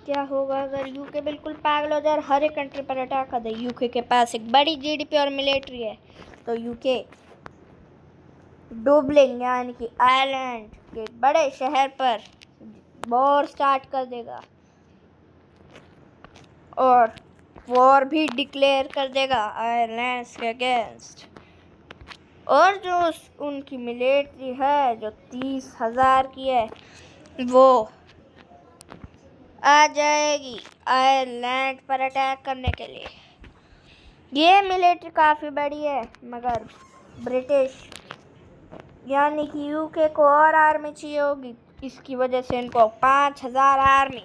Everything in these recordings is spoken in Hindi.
क्या होगा अगर यूके बिल्कुल पागल हो जाए और हर एक कंट्री पर अटैक कर दे। यूके के पास एक बड़ी जीडीपी और मिलिट्री है, तो यूके डुबलिन यानी कि आयरलैंड के बड़े शहर पर वॉर स्टार्ट कर देगा और वॉर भी डिक्लेयर कर देगा आयरलैंड के अगेंस्ट। और जो उनकी मिलिट्री है जो 30,000 की है, वो आ जाएगी आयरलैंड पर अटैक करने के लिए। ये मिलिट्री काफ़ी बड़ी है, मगर ब्रिटिश यानी कि यूके को और आर्मी चाहिए होगी। इसकी वजह से इनको 5,000 आर्मी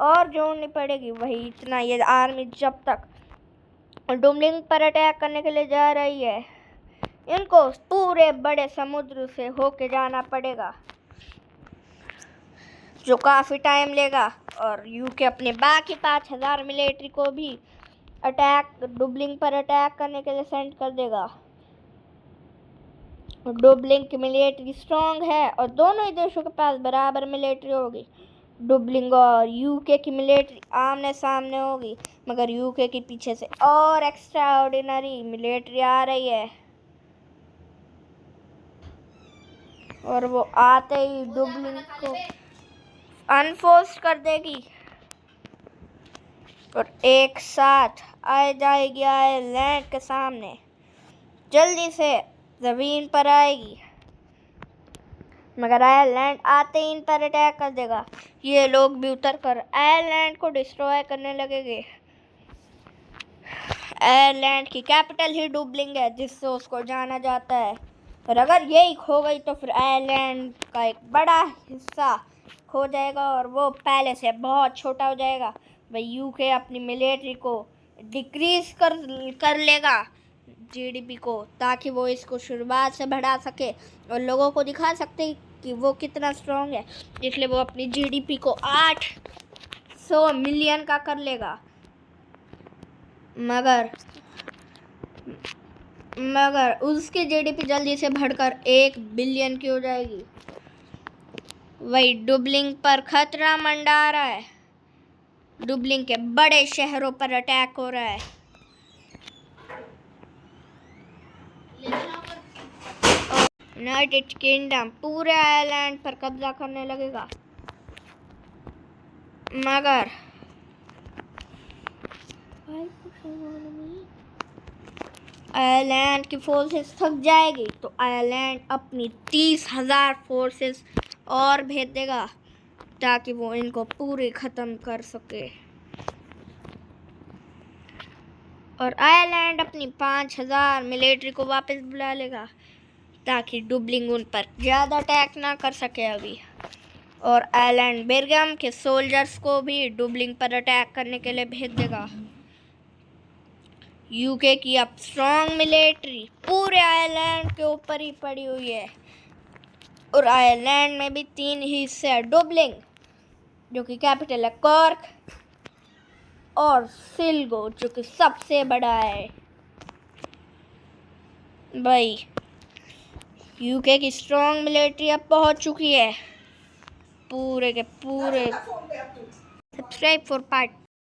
और जोड़नी पड़ेगी। वही इतना ये आर्मी जब तक डुबलिन पर अटैक करने के लिए जा रही है, इनको पूरे बड़े समुद्र से होके जाना पड़ेगा, जो काफ़ी टाइम लेगा। और यूके अपने बाकी 5,000 मिलिट्री को भी डुबलिन पर अटैक करने के लिए सेंड कर देगा। डुबलिन की मिलिट्री स्ट्रॉन्ग है और दोनों ही देशों के पास बराबर मिलिट्री होगी। डुबलिन और यूके की मिलिट्री आमने सामने होगी, मगर यूके के पीछे से और एक्स्ट्रा ऑर्डिनरी मिलिट्री आ रही है और वो आते ही डुबलिन को अनफोर्स कर देगी और एक साथ आ जाएगी आयरलैंड के सामने। जल्दी से ज़मीन पर आएगी, मगर आयरलैंड आते ही इन पर अटैक कर देगा। ये लोग भी उतर कर आयरलैंड को डिस्ट्रॉय करने लगेंगे। आयरलैंड की कैपिटल ही डुबलिन है, जिससे उसको जाना जाता है। और अगर यही खो गई तो फिर आयरलैंड का एक बड़ा हिस्सा खो जाएगा और वो पहले से बहुत छोटा हो जाएगा। भाई यूके अपनी मिलिट्री को डिक्रीज कर लेगा जीडीपी को, ताकि वो इसको शुरुआत से बढ़ा सके और लोगों को दिखा सकते कि वो कितना स्ट्रॉन्ग है। इसलिए वो अपनी जीडीपी को 800 मिलियन का कर लेगा। मगर उसकी जीडीपी जल्दी से बढ़कर 1 बिलियन की हो जाएगी। वही डुबलिन पर खतरा मंडरा रहा है। डुबलिन के बड़े शहरों पर अटैक हो रहा है। यूनाइटेड किंगडम पूरे आयरलैंड पर कब्जा करने लगेगा, मगर आयरलैंड की फोर्सेस थक जाएगी तो आयरलैंड अपनी 30,000 फोर्सेस और भेज देगा, ताकि वो इनको पूरे ख़त्म कर सके। और आयरलैंड अपनी 5,000 मिलिट्री को वापस बुला लेगा, ताकि डुबलिन उन पर ज़्यादा अटैक ना कर सके अभी। और आयरलैंड बिरगम के सोल्जर्स को भी डुबलिन पर अटैक करने के लिए भेज देगा। यूके की अब स्ट्रॉन्ग मिलिट्री पूरे आयरलैंड के ऊपर ही पड़ी हुई है। और आयरलैंड में भी 3 हिस्से हैं, डुबलिन जो कि कैपिटल है कॉर्क, और सिल्गो जो कि सबसे बड़ा है। भाई यूके की स्ट्रॉन्ग मिलिट्री अब पहुंच चुकी है पूरे के पूरे। Subscribe for part